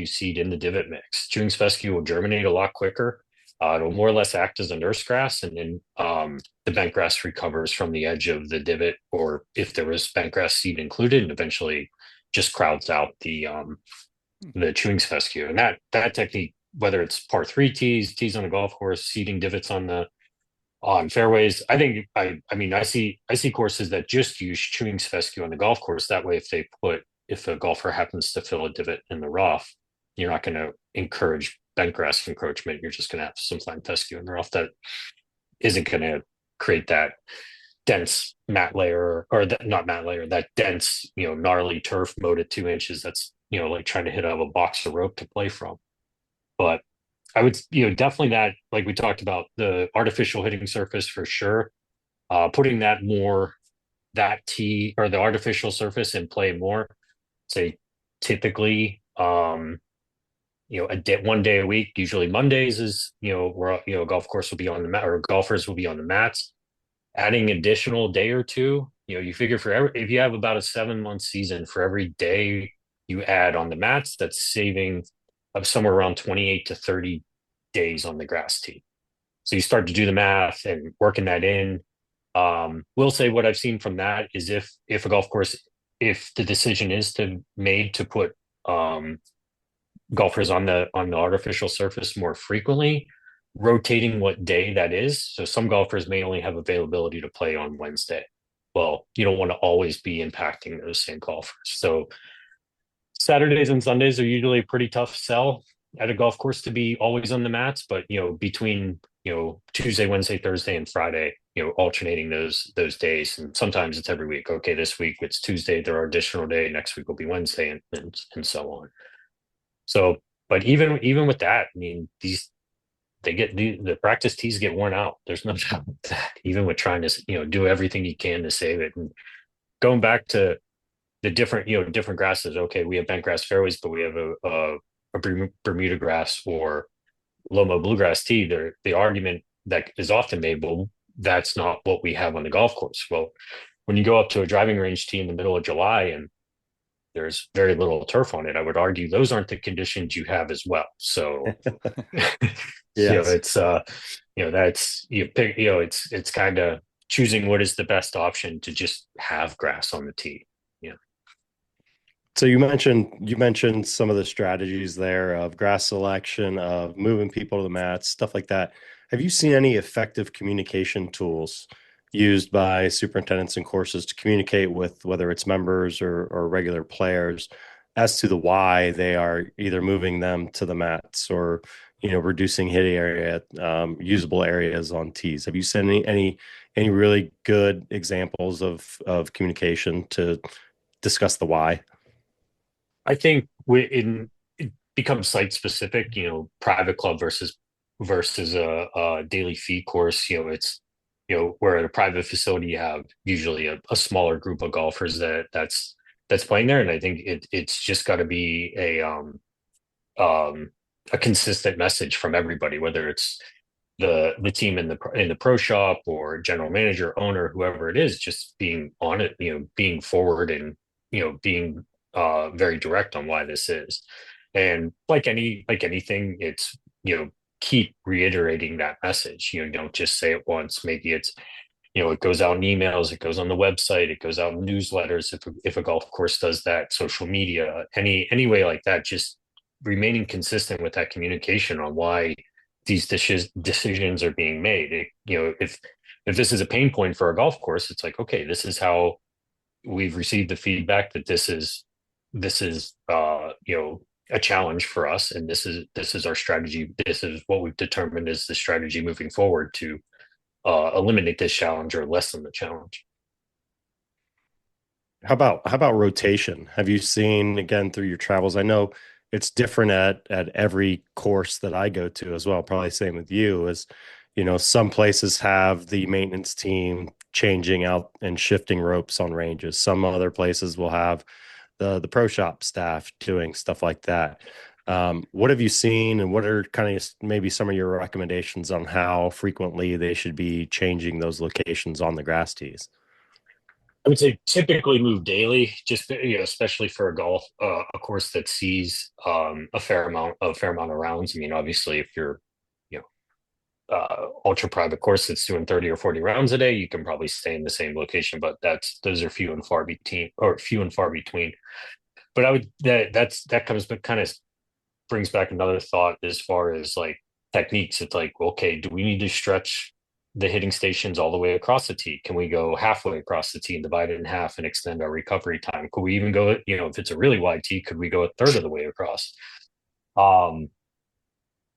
seed in the divot mix. Chewing fescue will germinate a lot quicker. It'll more or less act as a nurse grass, and then the bent grass recovers from the edge of the divot, or if there was bent grass seed included, and eventually just crowds out the chewing fescue. And that technique, whether it's par three tees on a golf course, seeding divots on fairways, I think I see courses that just use chewing fescue on the golf course. That way, if a golfer happens to fill a divot in the rough, you're not going to encourage bentgrass encroachment. You're just going to have some fine fescue in the rough that isn't going to create that dense mat layer, or not mat layer, that dense, gnarly turf mowed at 2 inches. That's, like trying to hit out of a box of rope to play from. But I would, definitely that, like we talked about, the artificial hitting surface for sure. Putting that tee or the artificial surface in play more. Say typically, one day a week, usually Mondays is, where, a golf course will be on the mat, or golfers will be on the mats. Adding additional day or two, you figure if you have about a 7-month season, for every day you add on the mats, that's saving of somewhere around 28 to 30 days on the grass tee. So you start to do the math and working that in. Will say what I've seen from that is if a golf course, if the decision is made to put golfers on the artificial surface more frequently, rotating what day that is. So some golfers may only have availability to play on Wednesday. Well, you don't want to always be impacting those same golfers. So Saturdays and Sundays are usually a pretty tough sell at a golf course to be always on the mats, but between Tuesday, Wednesday, Thursday, and Friday, alternating those days, and sometimes it's every week. Okay, this week it's Tuesday, there are additional day. Next week will be Wednesday, and so on. So, but even with that, I mean, the practice tees get worn out. There's no doubt about that. Even with trying to do everything you can to save it, and going back to the different grasses. Okay, we have bent grass fairways, but we have a Bermuda grass or Lomo bluegrass tee. The argument that is often made, well, that's not what we have on the golf course. Well, when you go up to a driving range tee in the middle of July and there's very little turf on it, I would argue those aren't the conditions you have as well. So, Yes. it's kind of choosing what is the best option to just have grass on the tee. So you mentioned some of the strategies there of grass selection, of moving people to the mats, stuff like that. Have you seen any effective communication tools used by superintendents and courses to communicate with whether it's members or regular players as to the why they are either moving them to the mats or reducing hitting area, usable areas on tees? Have you seen any really good examples of communication to discuss the why? I think it becomes site specific. Private club versus a daily fee course. where at a private facility you have usually a smaller group of golfers that's playing there, and I think it's just got to be a consistent message from everybody, whether it's the team in the pro shop or general manager, owner, whoever it is, just being on it, being forward and being very direct on why this is. And like anything, it's keep reiterating that message. Don't just say it once. Maybe it's it goes out in emails, it goes on the website, it goes out in newsletters. If a golf course does that, social media, any way like that, just remaining consistent with that communication on why these decisions are being made. If this is a pain point for a golf course, it's like, okay, this is how we've received the feedback that this is a challenge for us, and this is our strategy. This is what we've determined is the strategy moving forward to eliminate this challenge or lessen the challenge. How about rotation? Have you seen, again, through your travels? I know it's different at every course that I go to as well. Probably same with you, is, some places have the maintenance team changing out and shifting ropes on ranges. Some other places will have the pro shop staff doing stuff like that. What have you seen, and what are kind of maybe some of your recommendations on how frequently they should be changing those locations on the grass tees? I would say typically move daily, just especially for a course that sees a fair amount of rounds. I mean, obviously, if you're ultra private course that's doing 30 or 40 rounds a day, you can probably stay in the same location, but those are few and far between. But that comes, but kind of brings back another thought as far as like techniques. It's like, okay, do we need to stretch the hitting stations all the way across the tee? Can we go halfway across the tee and divide it in half and extend our recovery time? Could we even go, if it's a really wide tee, could we go a third of the way across?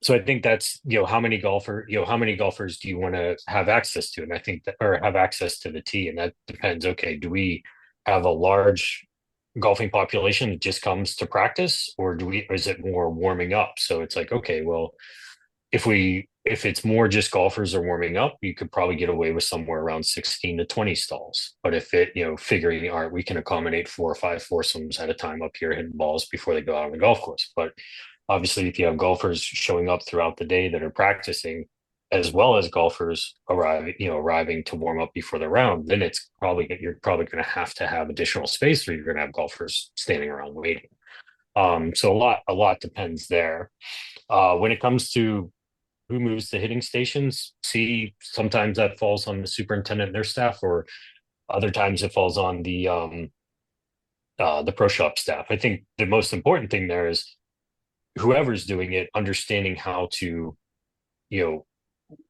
So I think that's, how many golfers do you want to have access to? And I think that, or have access to the tee, and that depends. Okay, do we have a large golfing population that just comes to practice, or is it more warming up? So it's like, okay, well, if it's more just golfers are warming up, you could probably get away with somewhere around 16 to 20 stalls. But if figuring, all right, we can accommodate 4 or 5 foursomes at a time up here hitting balls before they go out on the golf course. But obviously, if you have golfers showing up throughout the day that are practicing, as well as golfers arriving to warm up before the round, then you're probably going to have additional space, or you're going to have golfers standing around waiting. So a lot depends there. When it comes to who moves the hitting stations, sometimes that falls on the superintendent and their staff, or other times it falls on the pro shop staff. I think the most important thing there is whoever's doing it, understanding how to,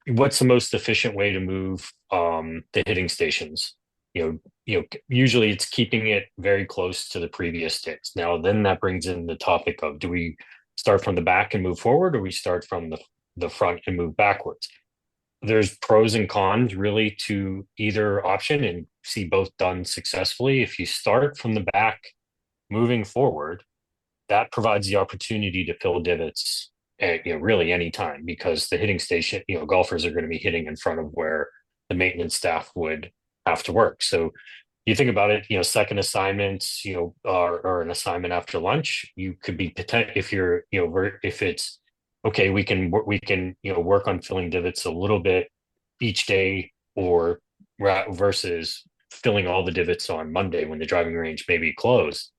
what's the most efficient way to move the hitting stations. Usually it's keeping it very close to the previous sticks. Now, then that brings in the topic of, do we start from the back and move forward, or we start from the front and move backwards? There's pros and cons really to either option, and see both done successfully. If you start from the back moving forward, that provides the opportunity to fill divots at really any time, because the hitting station, golfers are going to be hitting in front of where the maintenance staff would have to work. So you think about it, second assignments, or an assignment after lunch, you could be if it's okay, we can work on filling divots a little bit each day, or versus filling all the divots on Monday when the driving range may be closed.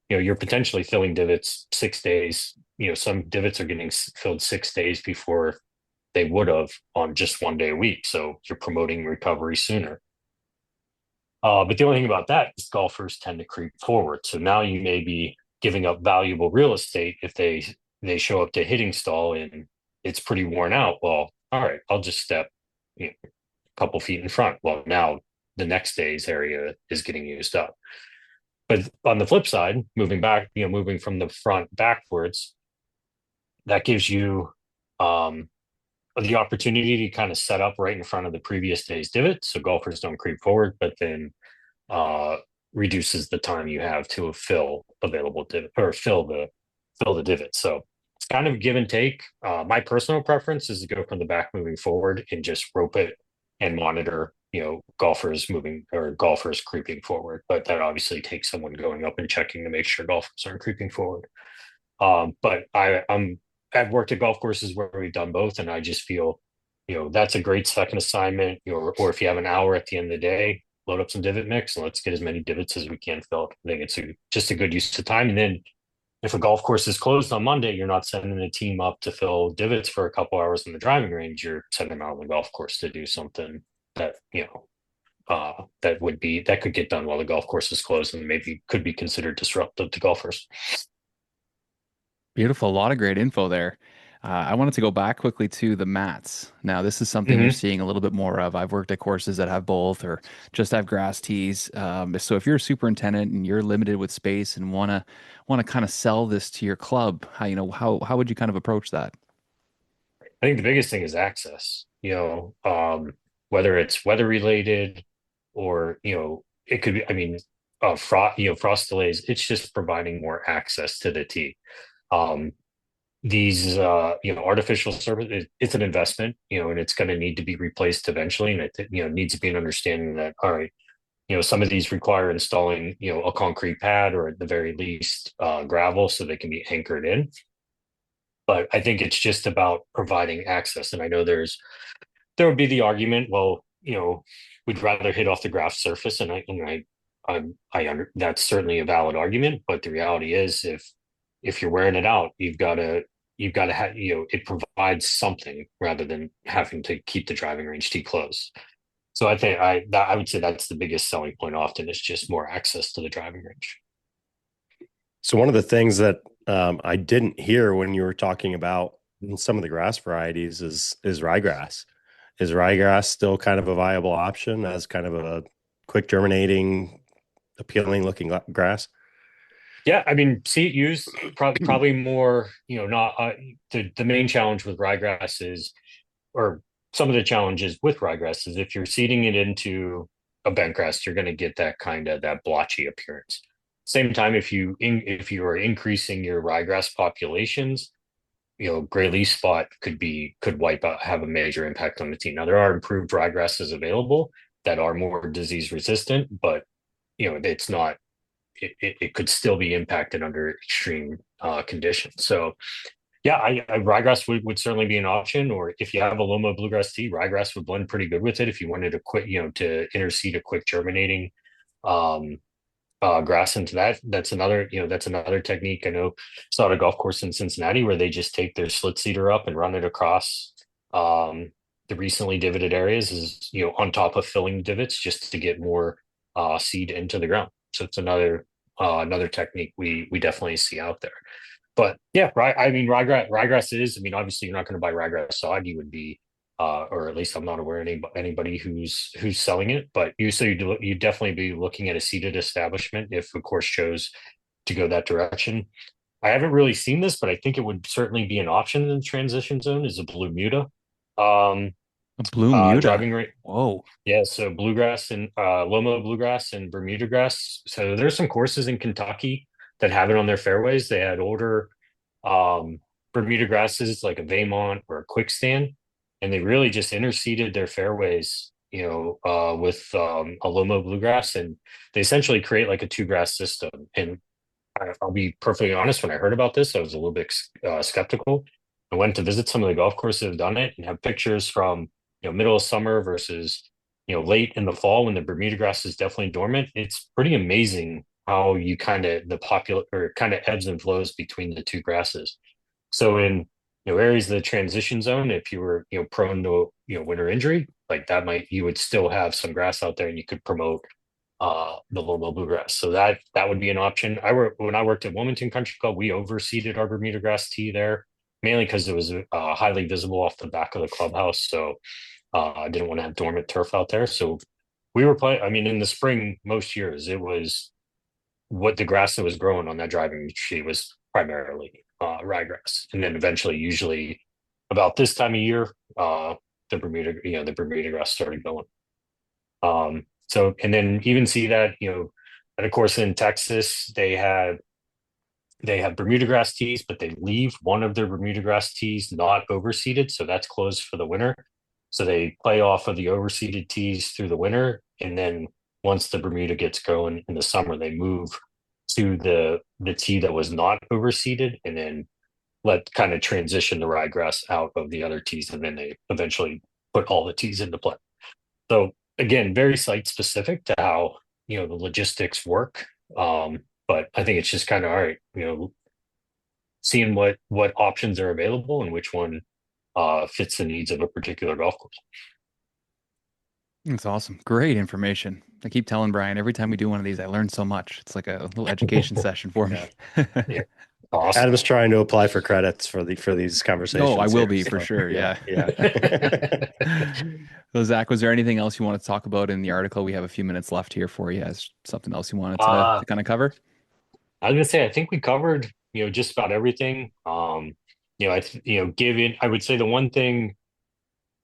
You're potentially filling divots 6 days. Some divots are getting filled 6 days before they would have on just 1 day a week. So you're promoting recovery sooner. But the only thing about that is golfers tend to creep forward. So now you may be giving up valuable real estate if they show up to hitting stall and it's pretty worn out. Well, all right, I'll just step a couple feet in front. Well, now the next day's area is getting used up. But on the flip side, moving from the front backwards, that gives you the opportunity to kind of set up right in front of the previous day's divot, so golfers don't creep forward, but then reduces the time you have to fill available divot, or fill the divot. So it's kind of give and take. My personal preference is to go from the back moving forward and just rope it and monitor, golfers moving or golfers creeping forward. But that obviously takes someone going up and checking to make sure golfers aren't creeping forward. But I've worked at golf courses where we've done both, and I just feel, that's a great second assignment. Or if you have an hour at the end of the day, load up some divot mix and let's get as many divots as we can filled. I think it's just a good use of time. And then if a golf course is closed on Monday, you're not sending a team up to fill divots for a couple hours in the driving range. You're sending them out on the golf course to do something that, that could get done while the golf course is closed and maybe could be considered disruptive to golfers. Beautiful. A lot of great info there. I wanted to go back quickly to the mats. Now, this is something you're seeing a little bit more of. I've worked at courses that have both or just have grass tees. So if you're a superintendent and you're limited with space and want to kind of sell this to your club, how would you kind of approach that? I think the biggest thing is access, whether it's weather related or, it could be, frost delays, it's just providing more access to the tee. These, artificial surface, it's an investment, and it's going to need to be replaced eventually. And it, needs to be an understanding that, all right, some of these require installing, a concrete pad or at the very least gravel so they can be anchored in. But I think it's just about providing access. And I know there would be the argument, well, we'd rather hit off the grass surface, and that's certainly a valid argument. But the reality is, if you're wearing it out, you've got to have, it provides something rather than having to keep the driving range tee closed. So I think I would say that's the biggest selling point. Often is just more access to the driving range. So one of the things that I didn't hear when you were talking about some of the grass varieties is ryegrass. Is ryegrass still kind of a viable option as kind of a quick germinating, appealing looking grass? Yeah, I mean, see it used probably more. Not the main challenge with ryegrass is, or some of the challenges with ryegrass is if you're seeding it into a bent grass, you're going to get that blotchy appearance. Same time, if you are increasing your ryegrass populations, gray leaf spot could wipe out, have a major impact on the team. Now there are improved ryegrasses available that are more disease resistant, but it's not. It could still be impacted under extreme conditions. So yeah, ryegrass would certainly be an option. Or if you have a Loma bluegrass tea, ryegrass would blend pretty good with it if you wanted to to interseed a quick germinating grass into that. That's another technique. I know saw at a golf course in Cincinnati where they just take their slit seeder up and run it across the recently divoted areas, is on top of filling divots just to get more seed into the ground. So it's another technique we definitely see out there. But yeah, ryegrass is. I mean, obviously, you're not going to buy ryegrass sod. You would be, or at least I'm not aware of anybody who's selling it. But you definitely be looking at a seeded establishment if the course chose to go that direction. I haven't really seen this, but I think it would certainly be an option in the transition zone. Is a blue muta. A blue muta. Driving rate. Whoa. Yeah, so bluegrass and Loma bluegrass and Bermuda grass. So there's some courses in Kentucky that have it on their fairways. They had older Bermuda grasses like a Vaymont or a Quickstand, and they really just interseeded their fairways, with a Loma bluegrass, and they essentially create like a two grass system. And I'll be perfectly honest, when I heard about this, I was a little bit skeptical. I went to visit some of the golf courses that have done it and have pictures from middle of summer versus late in the fall when the Bermuda grass is definitely dormant. It's pretty amazing how you kind of ebbs and flows between the two grasses. So in areas of the transition zone, if you were prone to winter injury, like that, you would still have some grass out there and you could promote the Loma bluegrass. So that would be an option. When I worked at Wilmington Country Club, we overseeded our Bermuda grass tea there, mainly because it was highly visible off the back of the clubhouse. So I didn't want to have dormant turf out there. So we were playing. I mean, in the spring, most years, it was what the grass that was growing on that driving tree was primarily ryegrass. And then eventually, usually about this time of year, the Bermuda grass started going. So, and then even see that, and of course in Texas, they have Bermuda grass tees, but they leave one of their Bermuda grass tees not overseeded. So that's closed for the winter. So they play off of the overseeded tees through the winter, and then once the Bermuda gets going in the summer, they move to the tee that was not overseeded, and then let kind of transition the ryegrass out of the other tees, and then they eventually put all the tees into play. So again, very site specific to how the logistics work. But I think it's just kind of all right, seeing what options are available and which one fits the needs of a particular golf course. That's awesome. Great information. I keep telling Brian every time we do one of these, I learn so much. It's like a little education session for me. Yeah. Awesome. Adam's trying to apply for credits for these conversations. No, I will here, be so, for sure. Yeah. Yeah. So Zach, was there anything else you want to talk about in the article? We have a few minutes left here for you. As something else you wanted to kind of cover? I was gonna say, I think we covered, just about everything. I would say the one thing,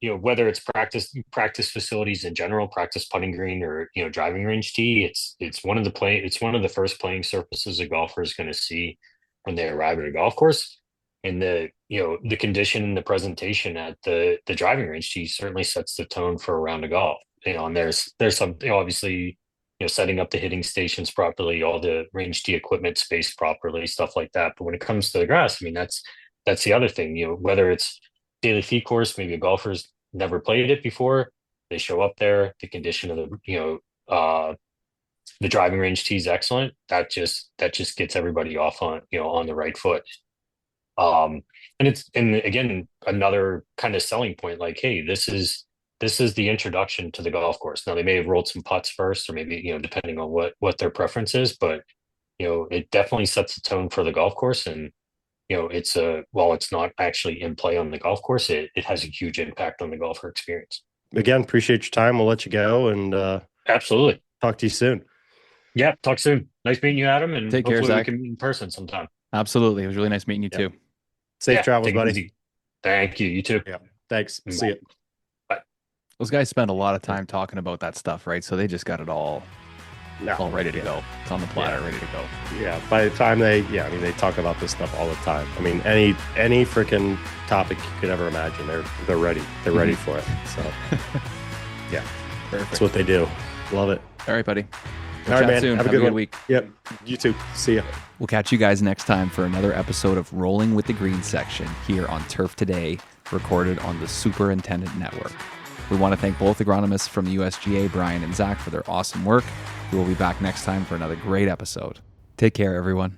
whether it's practice facilities in general, practice putting green, or driving range tee, it's one of the first playing surfaces a golfer is going to see when they arrive at a golf course. And the condition and the presentation at the driving range tee certainly sets the tone for a round of golf. And there's some, obviously, setting up the hitting stations properly, all the range tee equipment spaced properly, stuff like that. But when it comes to the grass, I mean, that's the other thing. Whether it's daily fee course, maybe a golfer's never played it before, they show up there, the condition of the driving range tee is excellent. That just gets everybody off on the right foot. And again, another kind of selling point, like, hey, this is the introduction to the golf course. Now they may have rolled some putts first, or maybe, depending on what their preference is, but it definitely sets the tone for the golf course. And while it's not actually in play on the golf course, it has a huge impact on the golfer experience. Again, appreciate your time. We'll let you go, and absolutely talk to you soon. Yeah, talk soon. Nice meeting you, Adam, and take care, Zach. We can meet in person sometime. Absolutely. It was really nice meeting you too. Safe travels, buddy. Easy. Thank you. You too. Yeah. Thanks. See you. Bye. Those guys spend a lot of time talking about that stuff, right? So they just got it all ready to go. It's on the platter, ready to go. Yeah. By the time they talk about this stuff all the time. I mean, any freaking topic you could ever imagine, they're ready. They're ready for it. So, yeah, perfect. That's what they do. Love it. All right, buddy. All right, man. Soon. Have a good week. Yep. You too. See ya. We'll catch you guys next time for another episode of Rolling with the Green Section here on Turf Today, recorded on the Superintendent Network. We want to thank both agronomists from the USGA, Brian and Zach, for their awesome work. We will be back next time for another great episode. Take care, everyone.